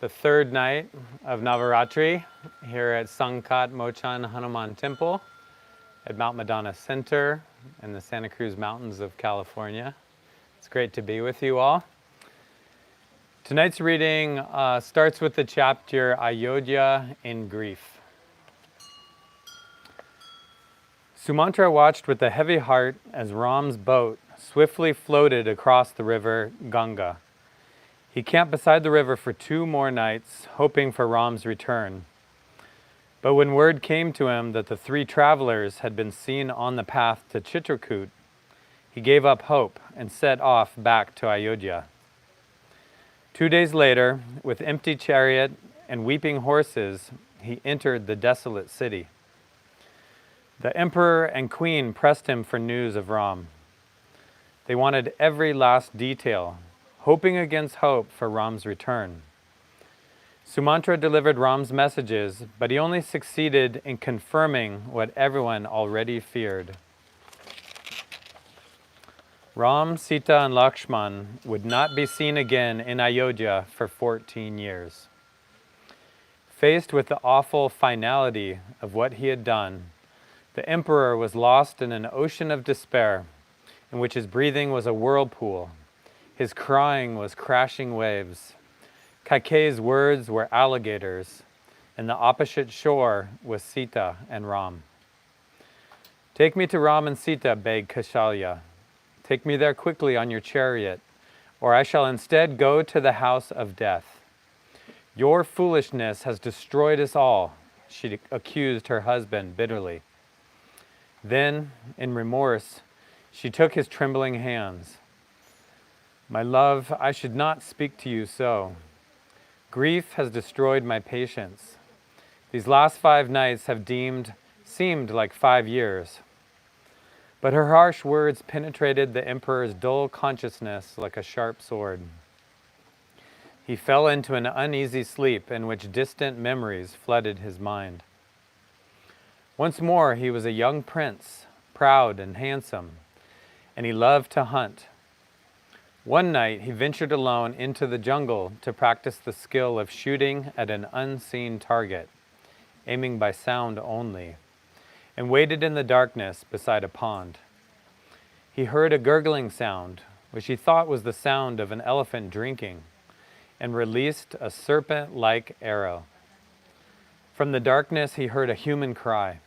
the third night of Navaratri here at Sankat Mochan Hanuman Temple at Mount Madonna Center in the Santa Cruz Mountains of California. It's great to be with you all. Tonight's reading starts with the chapter Ayodhya in Grief. Sumantra watched with a heavy heart as Ram's boat swiftly floated across the river Ganga. He camped beside the river for 2 more nights, hoping for Ram's return. But when word came to him that the 3 travelers had been seen on the path to Chitrakoot, he gave up hope and set off back to Ayodhya. 2 days later, with empty chariot and weeping horses, he entered the desolate city. The emperor and queen pressed him for news of Ram. They wanted every last detail, hoping against hope for Ram's return. Sumantra delivered Ram's messages, but he only succeeded in confirming what everyone already feared. Ram, Sita, and Lakshman would not be seen again in Ayodhya for 14 years. Faced with the awful finality of what he had done, the emperor was lost in an ocean of despair, in which his breathing was a whirlpool. His crying was crashing waves. Kaikeyi's words were alligators, and the opposite shore was Sita and Ram. "Take me to Ram and Sita," begged Kaushalya. "Take me there quickly on your chariot, or I shall instead go to the house of death. Your foolishness has destroyed us all," she accused her husband bitterly. Then, in remorse, she took his trembling hands. "My love, I should not speak to you so. Grief has destroyed my patience. These last 5 nights have seemed like 5 years." But her harsh words penetrated the emperor's dull consciousness like a sharp sword. He fell into an uneasy sleep in which distant memories flooded his mind. Once more he was a young prince, proud and handsome, and he loved to hunt. One night he ventured alone into the jungle to practice the skill of shooting at an unseen target, aiming by sound only, and waited in the darkness beside a pond. He heard a gurgling sound, which he thought was the sound of an elephant drinking, and released a serpent-like arrow. From the darkness he heard a human cry.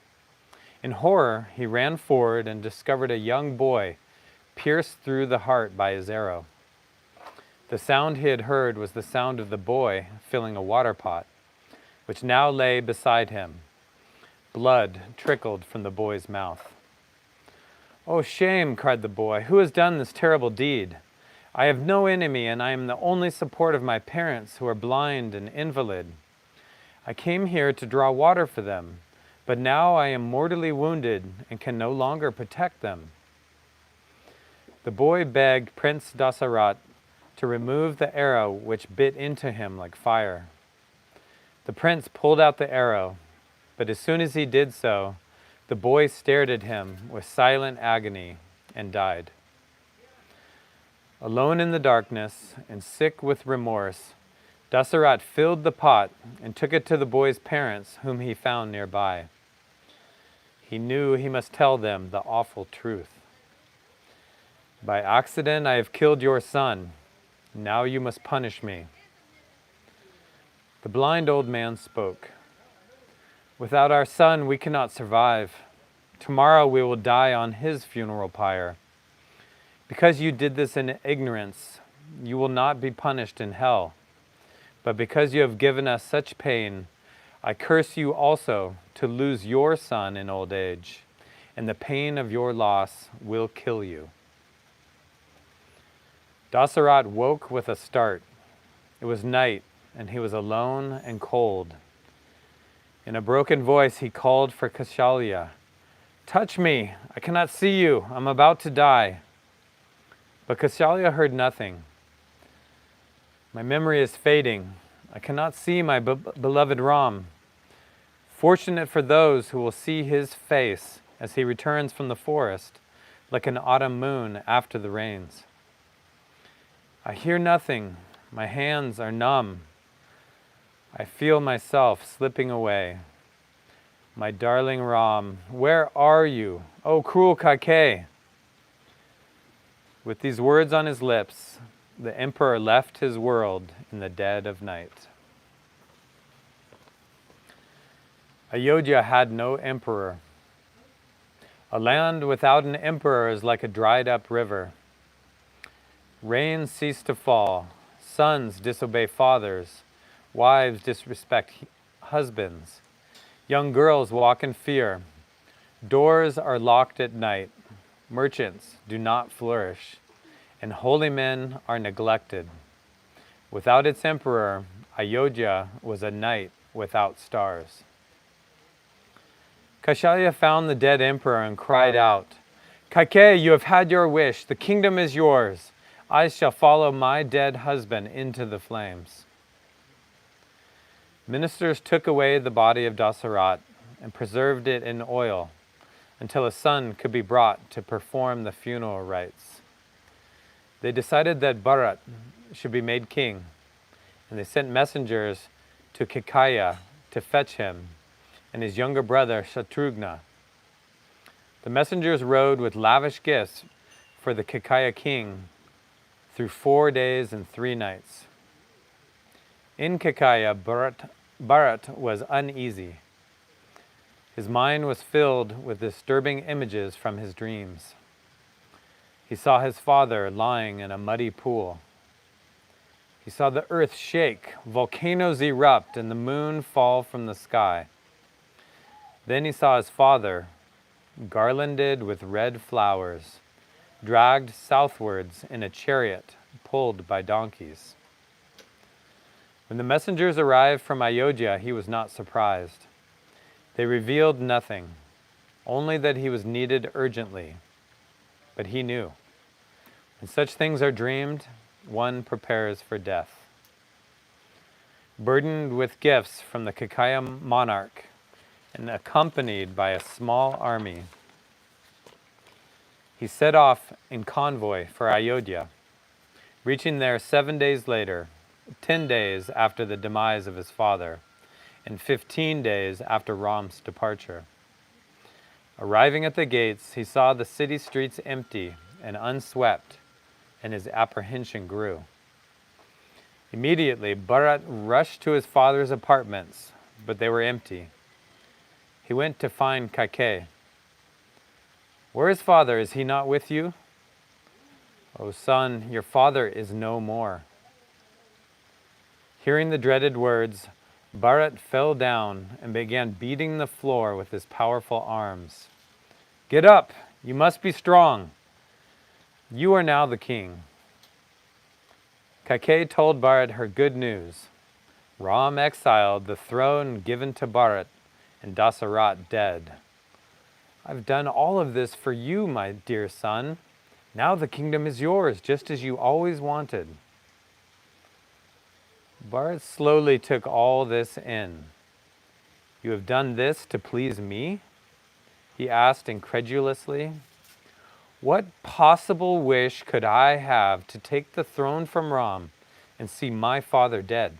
In horror, he ran forward and discovered a young boy pierced through the heart by his arrow. The sound he had heard was the sound of the boy filling a water pot, which now lay beside him. Blood trickled from the boy's mouth. "Oh, shame!" cried the boy. "Who has done this terrible deed? I have no enemy, and I am the only support of my parents, who are blind and invalid. I came here to draw water for them, but now I am mortally wounded and can no longer protect them." The boy begged Prince Dasarat to remove the arrow which bit into him like fire. The prince pulled out the arrow, but as soon as he did so, the boy stared at him with silent agony and died. Alone in the darkness and sick with remorse, Dasarat filled the pot and took it to the boy's parents, whom he found nearby. He knew he must tell them the awful truth. "By accident I have killed your son. Now you must punish me." The blind old man spoke. "Without our son we cannot survive. Tomorrow we will die on his funeral pyre. Because you did this in ignorance, you will not be punished in hell. But because you have given us such pain, I curse you also to lose your son in old age, and the pain of your loss will kill you." Dasarat woke with a start. It was night, and he was alone and cold. In a broken voice, he called for Kaushalya. "Touch me! I cannot see you! I'm about to die!" But Kaushalya heard nothing. "My memory is fading. I cannot see my beloved Ram. Fortunate for those who will see his face as he returns from the forest, like an autumn moon after the rains. I hear nothing. My hands are numb. I feel myself slipping away. My darling Ram, where are you? Oh, cruel Kaikeyi! With these words on his lips, the emperor left his world in the dead of night. Ayodhya had no emperor. A land without an emperor is like a dried up river. Rain ceased to fall, sons disobey fathers, wives disrespect husbands, young girls walk in fear, doors are locked at night, merchants do not flourish, and holy men are neglected. Without its emperor, Ayodhya was a night without stars. Kaushalya found the dead emperor and cried out, "Kaikeyi, you have had your wish. The kingdom is yours. I shall follow my dead husband into the flames." Ministers took away the body of Dasarat and preserved it in oil until a son could be brought to perform the funeral rites. They decided that Bharat should be made king, and they sent messengers to Kaikeyi to fetch him and his younger brother Shatrughna. The messengers rode with lavish gifts for the Kaikeyi king through 4 days and 3 nights. In Kaikeyi, Bharat was uneasy. His mind was filled with disturbing images from his dreams. He saw his father lying in a muddy pool. He saw the earth shake, volcanoes erupt, and the moon fall from the sky. Then he saw his father, garlanded with red flowers, dragged southwards in a chariot pulled by donkeys. When the messengers arrived from Ayodhya, he was not surprised. They revealed nothing, only that he was needed urgently. But he knew. When such things are dreamed, one prepares for death. Burdened with gifts from the Kaikeyi monarch, and accompanied by a small army, he set off in convoy for Ayodhya, reaching there 7 days later, 10 days after the demise of his father, and 15 days after Ram's departure. Arriving at the gates, he saw the city streets empty and unswept, and his apprehension grew. Immediately, Bharat rushed to his father's apartments, but they were empty. He went to find Kaikeyi. "Where is father? Is he not with you?" "O son, your father is no more." Hearing the dreaded words, Bharat fell down and began beating the floor with his powerful arms. "Get up! You must be strong. You are now the king." Kaikeyi told Bharat her good news. Ram exiled, the throne given to Bharat, and Dasarat dead. "I've done all of this for you, my dear son. Now the kingdom is yours, just as you always wanted." Bharat slowly took all this in. "You have done this to please me?" he asked incredulously. "What possible wish could I have to take the throne from Ram and see my father dead?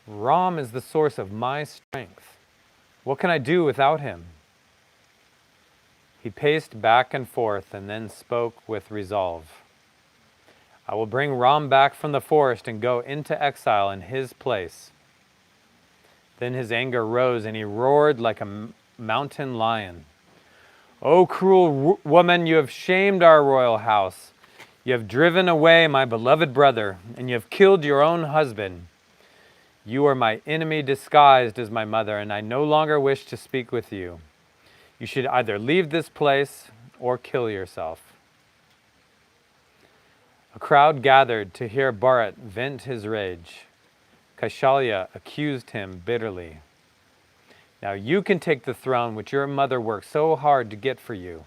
Ram is the source of my strength. What can I do without him?" He paced back and forth and then spoke with resolve. "I will bring Ram back from the forest and go into exile in his place." Then his anger rose and he roared like a mountain lion. "O cruel woman, you have shamed our royal house. You have driven away my beloved brother, and you have killed your own husband. You are my enemy disguised as my mother, and I no longer wish to speak with you. You should either leave this place or kill yourself." A crowd gathered to hear Bharat vent his rage. Kaushalya accused him bitterly. "Now you can take the throne which your mother worked so hard to get for you.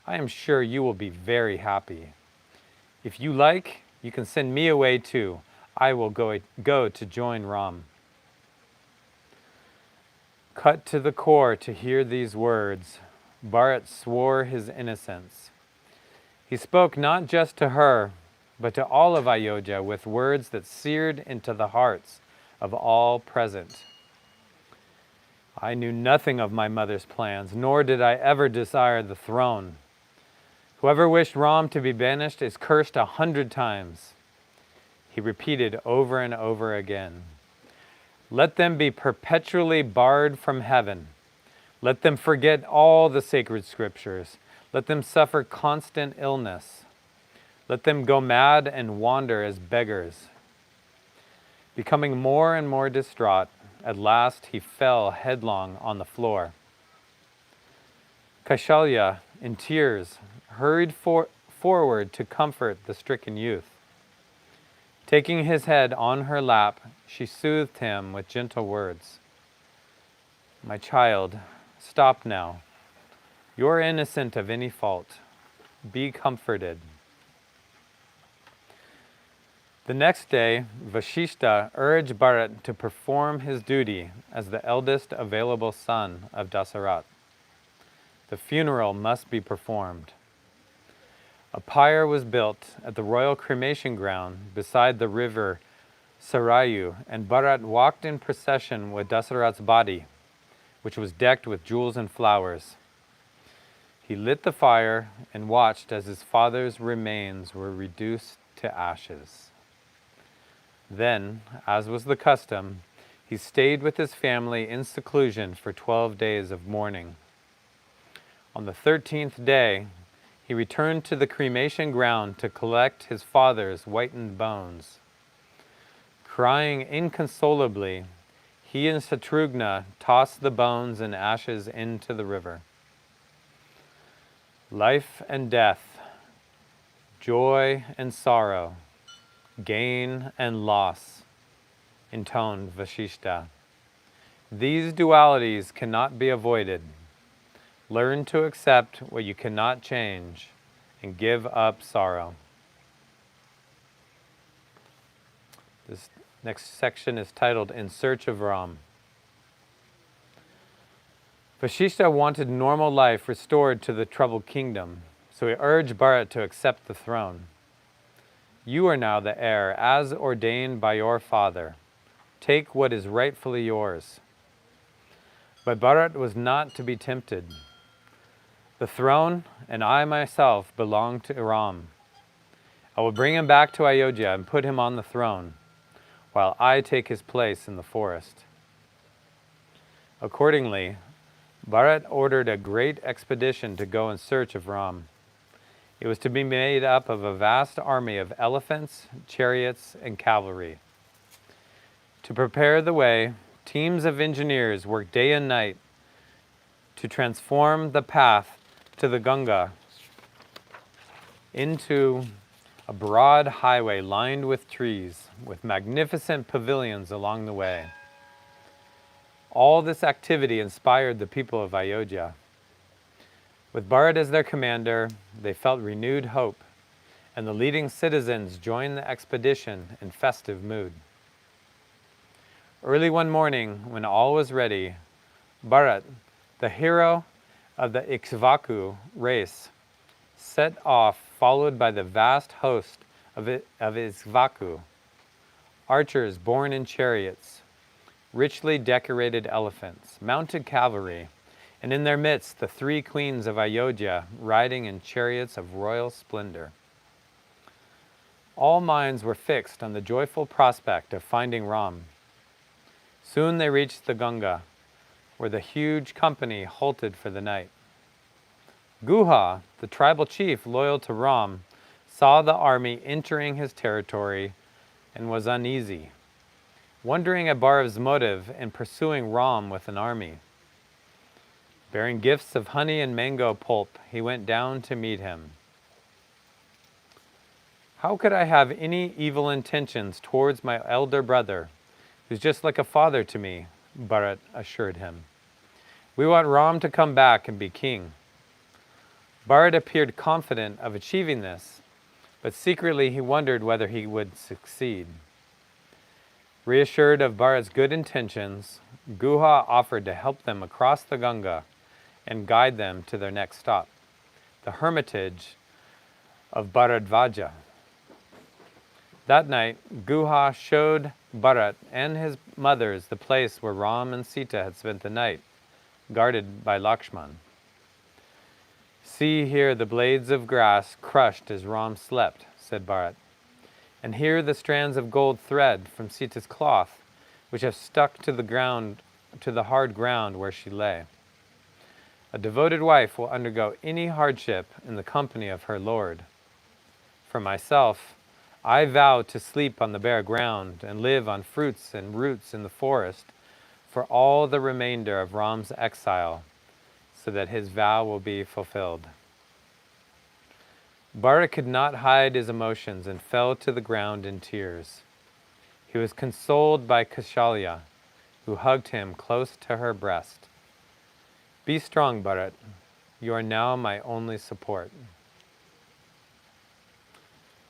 I am sure you will be very happy. If you like, you can send me away too. I will go to join Ram." Cut to the core to hear these words, Bharat swore his innocence. He spoke not just to her, but to all of Ayodhya with words that seared into the hearts of all present. I knew nothing of my mother's plans, nor did I ever desire the throne. Whoever wished Ram to be banished is cursed 100 times. He repeated over and over again. Let them be perpetually barred from heaven. Let them forget all the sacred scriptures. Let them suffer constant illness. Let them go mad and wander as beggars. Becoming more and more distraught, at last he fell headlong on the floor. Kaushalya, in tears, hurried forward to comfort the stricken youth. Taking his head on her lap, she soothed him with gentle words. My child, stop now. You're innocent of any fault. Be comforted. The next day, Vashishta urged Bharat to perform his duty as the eldest available son of Dasaratha. The funeral must be performed. A pyre was built at the royal cremation ground beside the river Sarayu, and Bharat walked in procession with Dasaratha's body, which was decked with jewels and flowers. He lit the fire and watched as his father's remains were reduced to ashes. Then, as was the custom, he stayed with his family in seclusion for 12 days of mourning. On the 13th day, he returned to the cremation ground to collect his father's whitened bones. Crying inconsolably, he and Shatrughna tossed the bones and ashes into the river. Life and death, joy and sorrow, gain and loss, intoned Vashishta. These dualities cannot be avoided. Learn to accept what you cannot change and give up sorrow. This next section is titled In Search of Ram. Vashishta wanted normal life restored to the troubled kingdom, so he urged Bharat to accept the throne. You are now the heir, as ordained by your father. Take what is rightfully yours. But Bharat was not to be tempted. The throne and I myself belong to Ram. I will bring him back to Ayodhya and put him on the throne, while I take his place in the forest. Accordingly, Bharat ordered a great expedition to go in search of Ram. It was to be made up of a vast army of elephants, chariots, and cavalry. To prepare the way, teams of engineers worked day and night to transform the path to the Ganga into a broad highway lined with trees, with magnificent pavilions along the way. All this activity inspired the people of Ayodhya. With Bharat as their commander, they felt renewed hope, and the leading citizens joined the expedition in festive mood. Early one morning, when all was ready, Bharat, the hero of the Ikshvaku race, set off followed by the vast host of Ikshvaku, archers borne in chariots, richly decorated elephants, mounted cavalry, and in their midst the 3 queens of Ayodhya riding in chariots of royal splendor. All minds were fixed on the joyful prospect of finding Ram. Soon they reached the Ganga, where the huge company halted for the night. Guha, the tribal chief loyal to Ram, saw the army entering his territory and was uneasy, wondering at Bharat's motive in pursuing Ram with an army. Bearing gifts of honey and mango pulp, he went down to meet him. How could I have any evil intentions towards my elder brother, who's just like a father to me? Bharat assured him. We want Ram to come back and be king. Bharat appeared confident of achieving this, but secretly he wondered whether he would succeed. Reassured of Bharat's good intentions, Guha offered to help them across the Ganga and guide them to their next stop, the hermitage of Bharadvaja. That night, Guha showed Bharat and his mothers the place where Ram and Sita had spent the night, guarded by Lakshman. See here the blades of grass crushed as Ram slept, said Bharat, and here the strands of gold thread from Sita's cloth, which have stuck to the ground, to the hard ground where she lay. A devoted wife will undergo any hardship in the company of her lord. For myself, I vow to sleep on the bare ground and live on fruits and roots in the forest for all the remainder of Ram's exile, so that his vow will be fulfilled. Bharat could not hide his emotions and fell to the ground in tears. He was consoled by Kaushalya, who hugged him close to her breast. Be strong, Bharat. You are now my only support.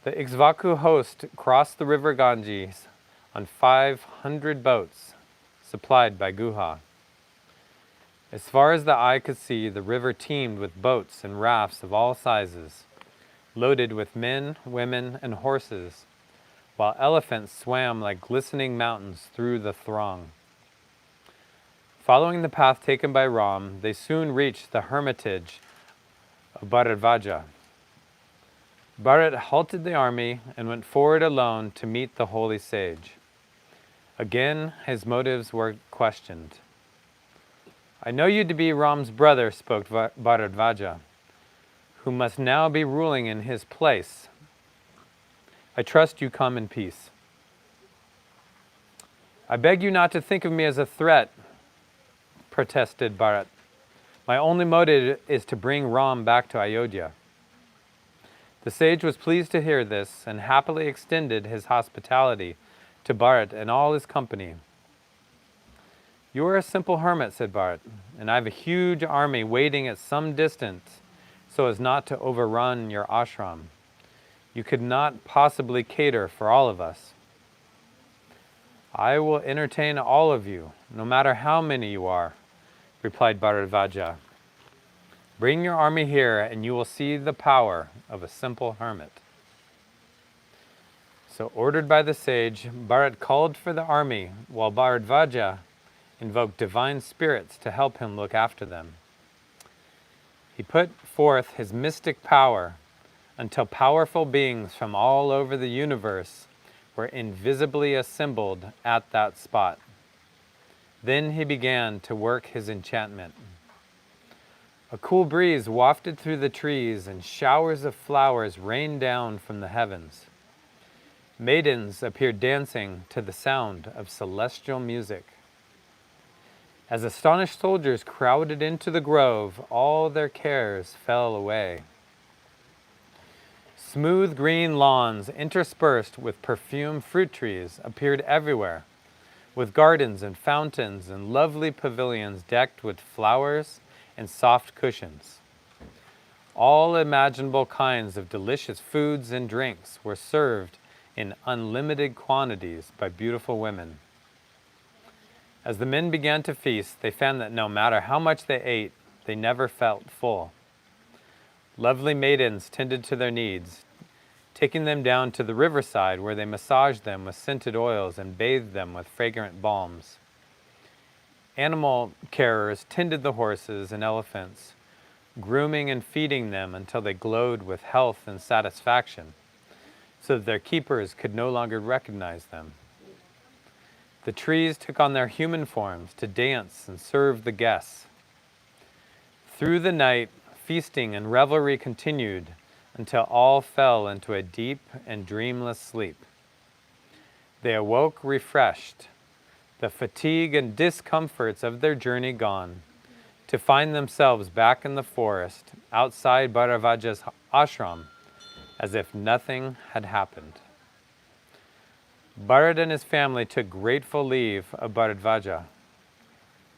The Ikshvaku host crossed the river Ganges on 500 boats, supplied by Guha. As far as the eye could see, the river teemed with boats and rafts of all sizes, loaded with men, women, and horses, while elephants swam like glistening mountains through the throng. Following the path taken by Ram, they soon reached the hermitage of Bharadvaja. Bharat halted the army and went forward alone to meet the holy sage. Again, his motives were questioned. I know you to be Ram's brother, spoke Bharadvaja, who must now be ruling in his place. I trust you come in peace. I beg you not to think of me as a threat, protested Bharat. My only motive is to bring Ram back to Ayodhya. The sage was pleased to hear this and happily extended his hospitality to Bharat and all his company. You are a simple hermit, said Bharat, and I have a huge army waiting at some distance so as not to overrun your ashram. You could not possibly cater for all of us. I will entertain all of you, no matter how many you are, replied Bharadvaja. Bring your army here and you will see the power of a simple hermit. So ordered by the sage, Bharat called for the army while Bharadvaja invoked divine spirits to help him look after them. He put forth his mystic power until powerful beings from all over the universe were invisibly assembled at that spot. Then he began to work his enchantment. A cool breeze wafted through the trees and showers of flowers rained down from the heavens. Maidens appeared dancing to the sound of celestial music. As astonished soldiers crowded into the grove, all their cares fell away. Smooth green lawns interspersed with perfumed fruit trees appeared everywhere, with gardens and fountains and lovely pavilions decked with flowers and soft cushions. All imaginable kinds of delicious foods and drinks were served in unlimited quantities by beautiful women. As the men began to feast, they found that no matter how much they ate, they never felt full. Lovely maidens tended to their needs, taking them down to the riverside where they massaged them with scented oils and bathed them with fragrant balms. Animal carers tended the horses and elephants, grooming and feeding them until they glowed with health and satisfaction, so that their keepers could no longer recognize them. The trees took on their human forms to dance and serve the guests. Through the night, feasting and revelry continued until all fell into a deep and dreamless sleep. They awoke refreshed, the fatigue and discomforts of their journey gone, to find themselves back in the forest outside Bharadvaja's ashram, as if nothing had happened. Bharat and his family took grateful leave of Bharadvaja.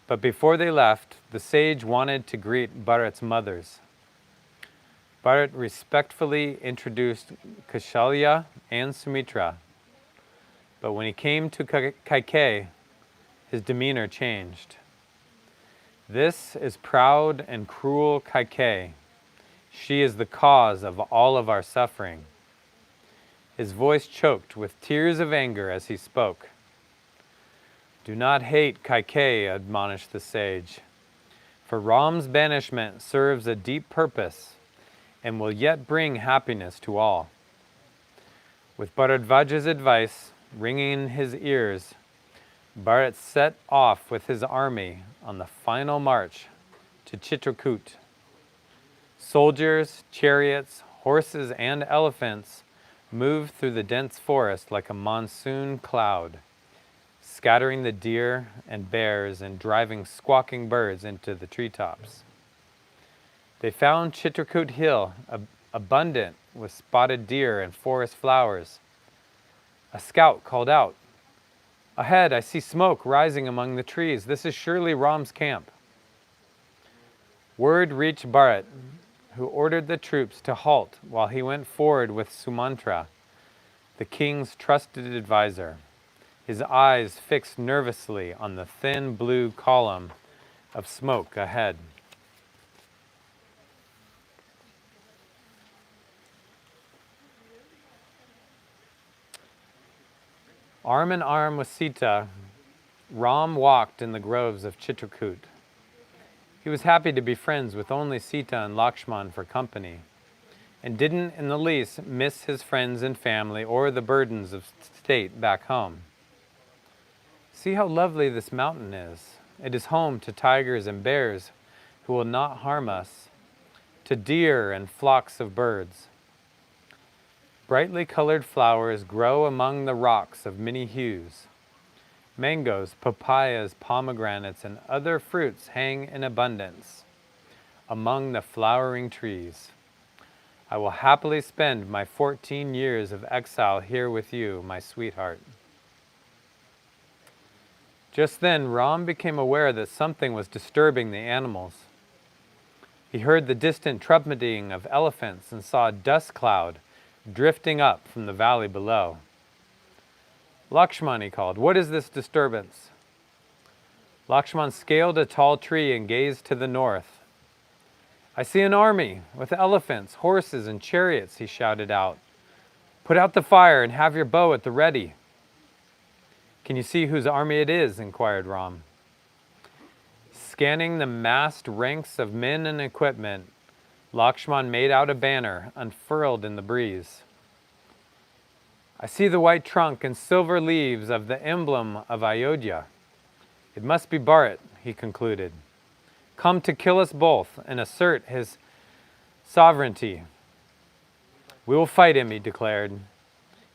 But before they left, the sage wanted to greet Bharat's mothers. Bharat respectfully introduced Kaushalya and Sumitra. But when he came to Kaikeyi, his demeanor changed. This is proud and cruel Kaikeyi. She is the cause of all of our suffering. His voice choked with tears of anger as he spoke. Do not hate Kaikeyi, admonished the sage, for Ram's banishment serves a deep purpose and will yet bring happiness to all. With Bharadvaja's advice ringing in his ears, Bharat set off with his army on the final march to Chitrakoot. Soldiers, chariots, horses, and elephants moved through the dense forest like a monsoon cloud, scattering the deer and bears and driving squawking birds into the treetops. They found Chitrakoot Hill abundant with spotted deer and forest flowers. A scout called out, "Ahead, I see smoke rising among the trees. This is surely Ram's camp." Word reached Bharat, who ordered the troops to halt while he went forward with Sumantra, the king's trusted advisor, his eyes fixed nervously on the thin blue column of smoke ahead. Arm in arm with Sita, Ram walked in the groves of Chitrakoot. He was happy to be friends with only Sita and Lakshman for company, and didn't in the least miss his friends and family or the burdens of state back home. See how lovely this mountain is. It is home to tigers and bears who will not harm us, to deer and flocks of birds. Brightly colored flowers grow among the rocks of many hues. Mangoes, papayas, pomegranates, and other fruits hang in abundance among the flowering trees. I will happily spend my 14 years of exile here with you, my sweetheart. Just then, Ram became aware that something was disturbing the animals. He heard the distant trumpeting of elephants and saw a dust cloud drifting up from the valley below. "Lakshman," he called, "what is this disturbance?" Lakshman scaled a tall tree and gazed to the north. "I see an army with elephants, horses, and chariots," he shouted out. "Put out the fire and have your bow at the ready." "Can you see whose army it is?" inquired Ram. Scanning the massed ranks of men and equipment, Lakshman made out a banner unfurled in the breeze. "I see the white trunk and silver leaves of the emblem of Ayodhya. It must be Bharat," he concluded, "come to kill us both and assert his sovereignty." "We will fight him," he declared.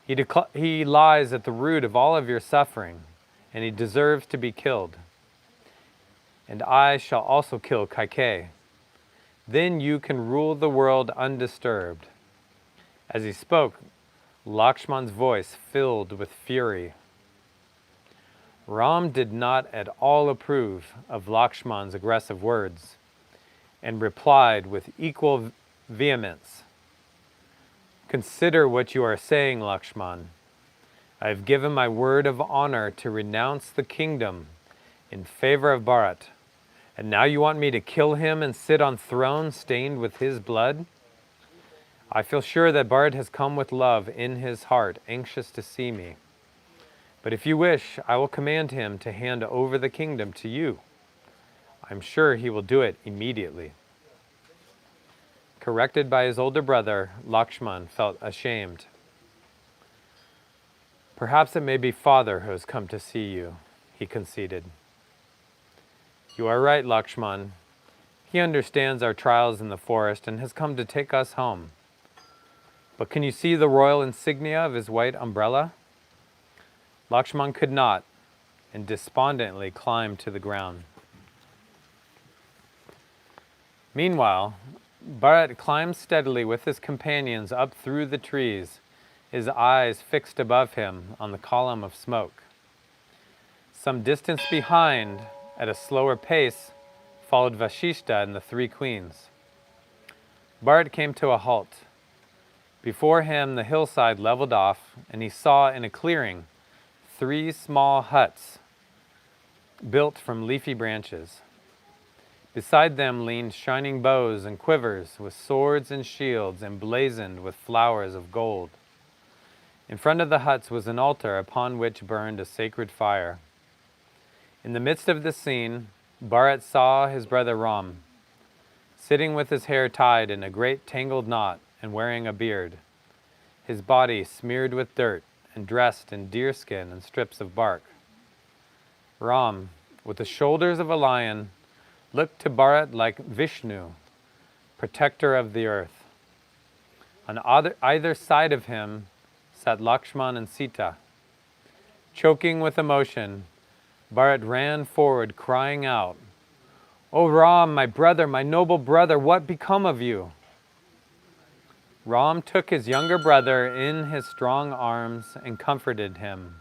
He lies at the root of all of your suffering, and he deserves to be killed. And I shall also kill Kaikeyi. Then you can rule the world undisturbed." As he spoke, Lakshman's voice filled with fury. Ram did not at all approve of Lakshman's aggressive words, and replied with equal vehemence, "Consider what you are saying, Lakshman. I have given my word of honor to renounce the kingdom in favor of Bharat. And now you want me to kill him and sit on throne stained with his blood? I feel sure that Bharat has come with love in his heart, anxious to see me. But if you wish, I will command him to hand over the kingdom to you. I'm sure he will do it immediately." Corrected by his older brother, Lakshman felt ashamed. "Perhaps it may be Father who has come to see you," he conceded. "You are right, Lakshman. He understands our trials in the forest and has come to take us home. But can you see the royal insignia of his white umbrella?" Lakshman could not, and despondently climbed to the ground. Meanwhile, Bharat climbed steadily with his companions up through the trees, his eyes fixed above him on the column of smoke. Some distance behind, at a slower pace, followed Vashishta and the three queens. Bharat came to a halt. Before him the hillside leveled off, and he saw in a clearing 3 small huts built from leafy branches. Beside them leaned shining bows and quivers with swords and shields emblazoned with flowers of gold. In front of the huts was an altar upon which burned a sacred fire. In the midst of the scene, Bharat saw his brother Ram, sitting with his hair tied in a great tangled knot and wearing a beard, his body smeared with dirt and dressed in deerskin and strips of bark. Ram, with the shoulders of a lion, looked to Bharat like Vishnu, protector of the earth. On either side of him sat Lakshman and Sita. Choking with emotion, Bharat ran forward, crying out, "O Ram, my brother, my noble brother, what become of you?" Ram took his younger brother in his strong arms and comforted him.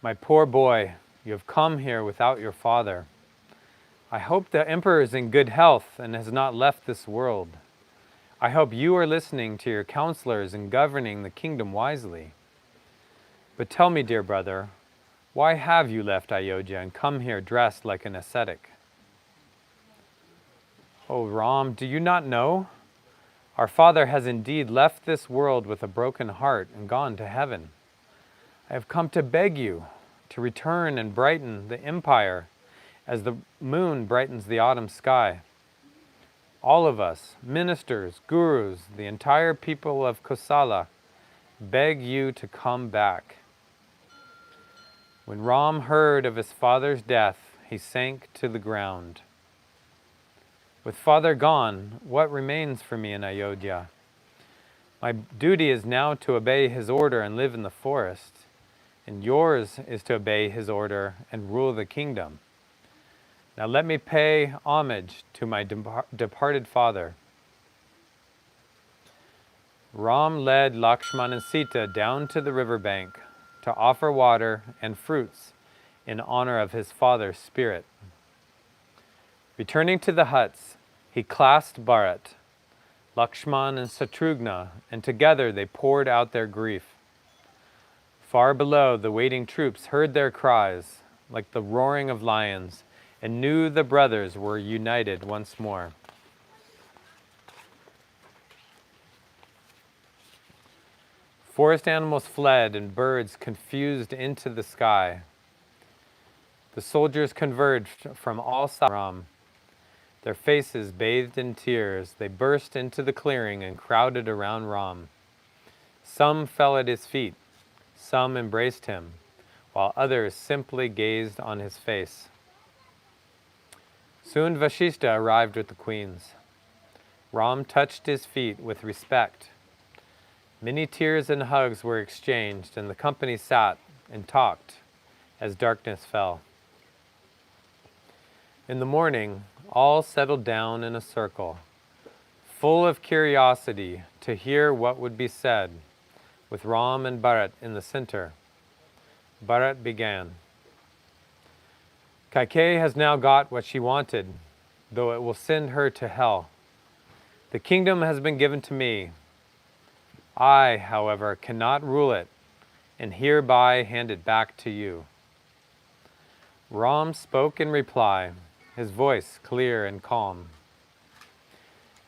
"My poor boy, you have come here without your father. I hope the emperor is in good health and has not left this world. I hope you are listening to your counselors and governing the kingdom wisely. But tell me, dear brother, why have you left Ayodhya and come here dressed like an ascetic?" "Oh Ram, do you not know? Our father has indeed left this world with a broken heart and gone to heaven. I have come to beg you to return and brighten the empire as the moon brightens the autumn sky. All of us, ministers, gurus, the entire people of Kosala, beg you to come back." When Ram heard of his father's death, he sank to the ground. "With father gone, what remains for me in Ayodhya? My duty is now to obey his order and live in the forest, and yours is to obey his order and rule the kingdom. Now let me pay homage to my departed father." Ram led Lakshman and Sita down to the riverbank to offer water and fruits in honor of his father's spirit. Returning to the huts, he clasped Bharat, Lakshman and Satrughna, and together they poured out their grief. Far below, the waiting troops heard their cries, like the roaring of lions, and knew the brothers were united once more. Forest animals fled and birds confused into the sky. The soldiers converged from all sides. Their faces bathed in tears, they burst into the clearing and crowded around Ram. Some fell at his feet, some embraced him, while others simply gazed on his face. Soon Vashishta arrived with the queens. Ram touched his feet with respect. Many tears and hugs were exchanged, and the company sat and talked as darkness fell. In the morning, all settled down in a circle, full of curiosity to hear what would be said, with Ram and Bharat in the center. Bharat began. "Kaikeyi has now got what she wanted, though it will send her to hell. The kingdom has been given to me. I, however, cannot rule it, and hereby hand it back to you." Ram spoke in reply, his voice clear and calm.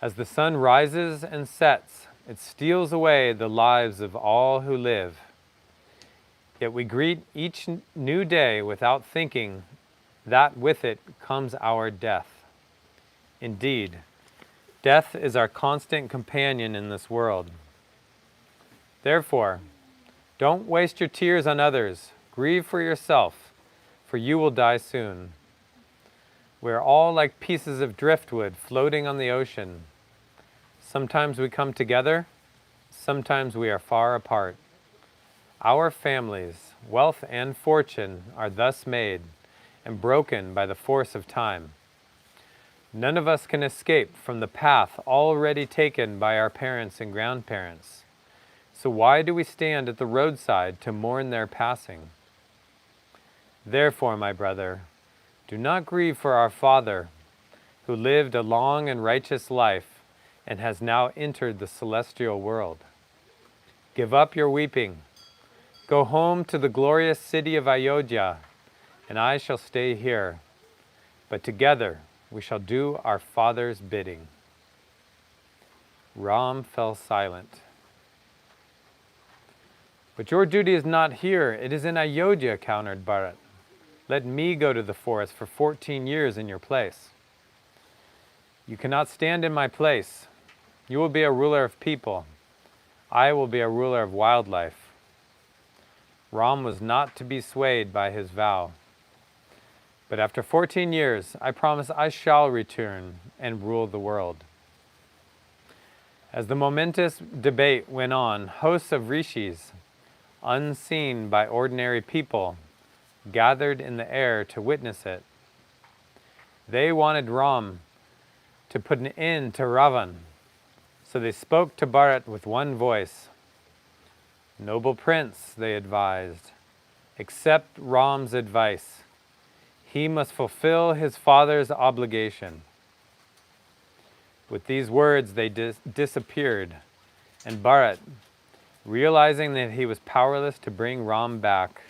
"As the sun rises and sets, it steals away the lives of all who live. Yet we greet each new day without thinking that with it comes our death. Indeed, death is our constant companion in this world. Therefore, don't waste your tears on others. Grieve for yourself, for you will die soon. We are all like pieces of driftwood floating on the ocean. Sometimes we come together, sometimes we are far apart. Our families, wealth and fortune are thus made and broken by the force of time. None of us can escape from the path already taken by our parents and grandparents. So why do we stand at the roadside to mourn their passing? Therefore, my brother, do not grieve for our father, who lived a long and righteous life and has now entered the celestial world. Give up your weeping. Go home to the glorious city of Ayodhya, and I shall stay here. But together we shall do our father's bidding." Ram fell silent. "But your duty is not here, it is in Ayodhya," countered Bharat. Let me go to the forest for 14 years in your place. You cannot stand in my place. You will be a ruler of people. I will be a ruler of wildlife." Ram was not to be swayed by his vow. "But after 14 years, I promise I shall return and rule the world." As the momentous debate went on, hosts of rishis, unseen by ordinary people, gathered in the air to witness it. They wanted Ram to put an end to Ravan, so they spoke to Bharat with one voice. "Noble prince," they advised, "accept Ram's advice. He must fulfill his father's obligation." With these words, they disappeared, and Bharat, realizing that he was powerless to bring Ram back,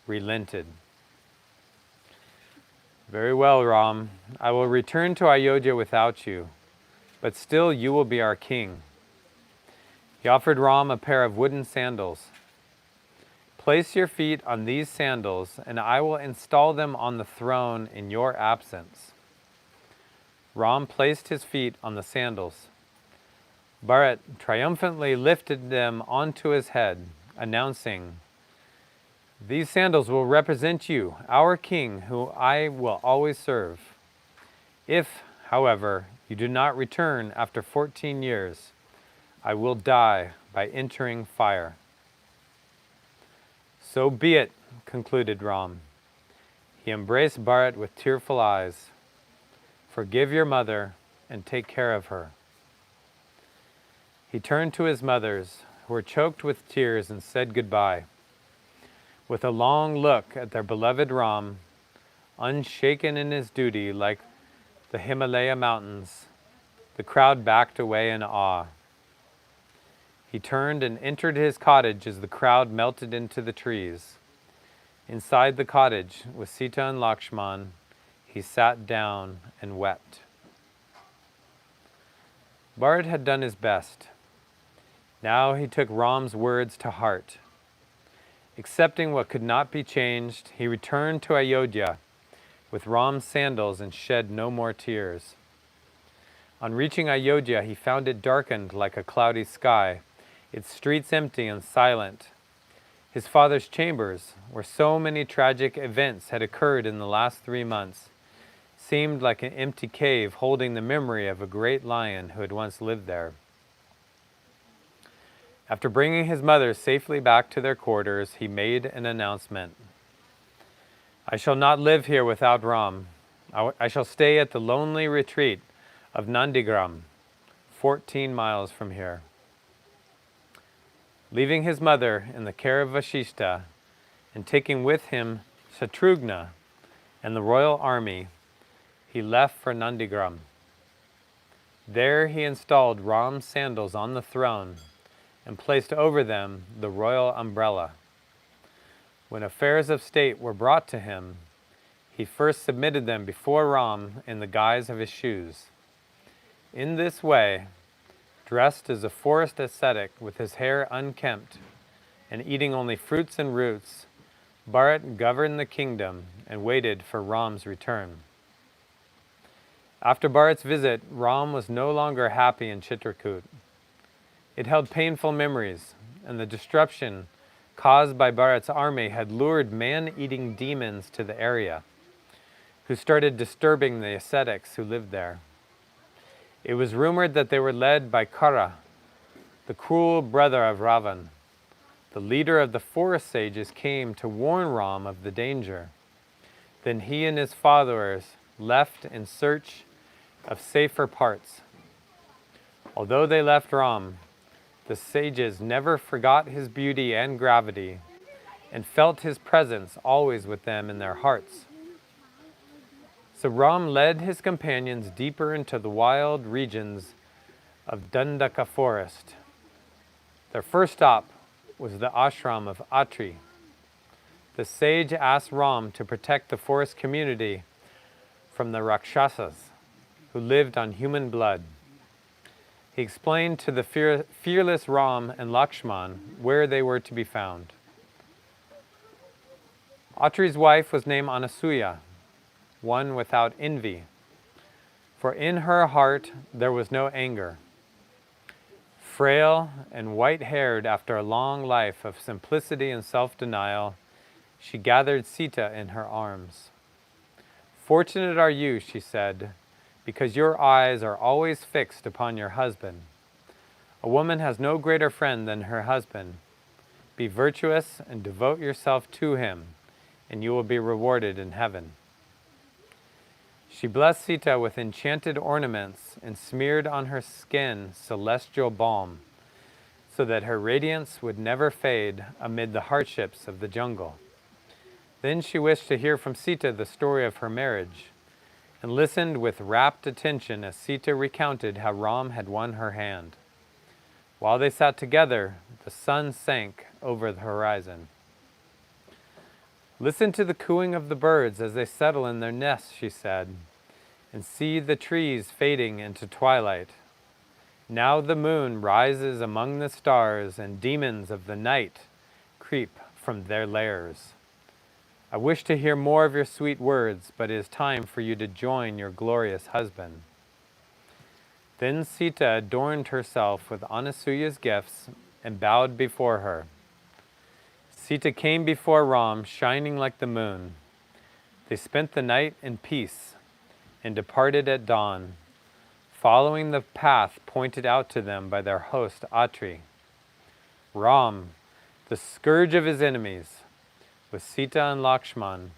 relented. "Very well, Ram. I will return to Ayodhya without you, but still you will be our king." He offered Ram a pair of wooden sandals. "Place your feet on these sandals, and I will install them on the throne in your absence." Ram placed his feet on the sandals. Bharat triumphantly lifted them onto his head, announcing, "These sandals will represent you, our king, who I will always serve. If, however, you do not return after 14 years, I will die by entering fire." "So be it," concluded Ram. He embraced Bharat with tearful eyes. "Forgive your mother and take care of her." He turned to his mothers, who were choked with tears, and said goodbye. With a long look at their beloved Ram, unshaken in his duty like the Himalaya mountains, the crowd backed away in awe. He turned and entered his cottage as the crowd melted into the trees. Inside the cottage, with Sita and Lakshman, he sat down and wept. Bharat had done his best. Now he took Ram's words to heart. Accepting what could not be changed, he returned to Ayodhya with Ram's sandals and shed no more tears. On reaching Ayodhya, he found it darkened like a cloudy sky, its streets empty and silent. His father's chambers, where so many tragic events had occurred in the last 3 months, seemed like an empty cave holding the memory of a great lion who had once lived there. After bringing his mother safely back to their quarters, he made an announcement. "I shall not live here without Ram. I shall stay at the lonely retreat of Nandigram, 14 miles from here." Leaving his mother in the care of Vashishta and taking with him Shatrughna and the royal army, he left for Nandigram. There he installed Ram's sandals on the throne and placed over them the royal umbrella. When affairs of state were brought to him, he first submitted them before Ram in the guise of his shoes. In this way, dressed as a forest ascetic with his hair unkempt and eating only fruits and roots, Bharat governed the kingdom and waited for Ram's return. After Bharat's visit, Ram was no longer happy in Chitrakoot. It held painful memories, and the destruction caused by Bharat's army had lured man-eating demons to the area, who started disturbing the ascetics who lived there. It was rumored that they were led by Kara, the cruel brother of Ravan. The leader of the forest sages came to warn Ram of the danger. Then he and his followers left in search of safer parts. Although they left Ram, the sages never forgot his beauty and gravity and felt his presence always with them in their hearts. So Ram led his companions deeper into the wild regions of Dandaka forest. Their first stop was the ashram of Atri. The sage asked Ram to protect the forest community from the Rakshasas, who lived on human blood. He explained to the fearless Ram and Lakshman where they were to be found. Atri's wife was named Anasuya, one without envy, for in her heart there was no anger. Frail and white-haired after a long life of simplicity and self-denial, she gathered Sita in her arms. "Fortunate are you," she said, "because your eyes are always fixed upon your husband. A woman has no greater friend than her husband. Be virtuous and devote yourself to him, and you will be rewarded in heaven." She blessed Sita with enchanted ornaments and smeared on her skin celestial balm, so that her radiance would never fade amid the hardships of the jungle. Then she wished to hear from Sita the story of her marriage, and listened with rapt attention as Sita recounted how Ram had won her hand. While they sat together, the sun sank over the horizon. "Listen to the cooing of the birds as they settle in their nests," she said, "and see the trees fading into twilight. Now the moon rises among the stars, and demons of the night creep from their lairs. I wish to hear more of your sweet words, but it is time for you to join your glorious husband." Then Sita adorned herself with Anasuya's gifts and bowed before her. Sita came before Ram, shining like the moon. They spent the night in peace and departed at dawn, following the path pointed out to them by their host Atri. Ram, the scourge of his enemies, with Sita and Lakshman,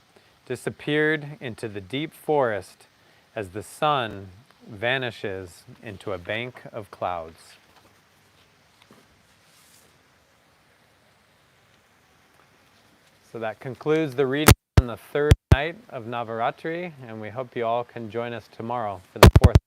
disappeared into the deep forest as the sun vanishes into a bank of clouds. So that concludes the reading on the third night of Navaratri, and we hope you all can join us tomorrow for the fourth.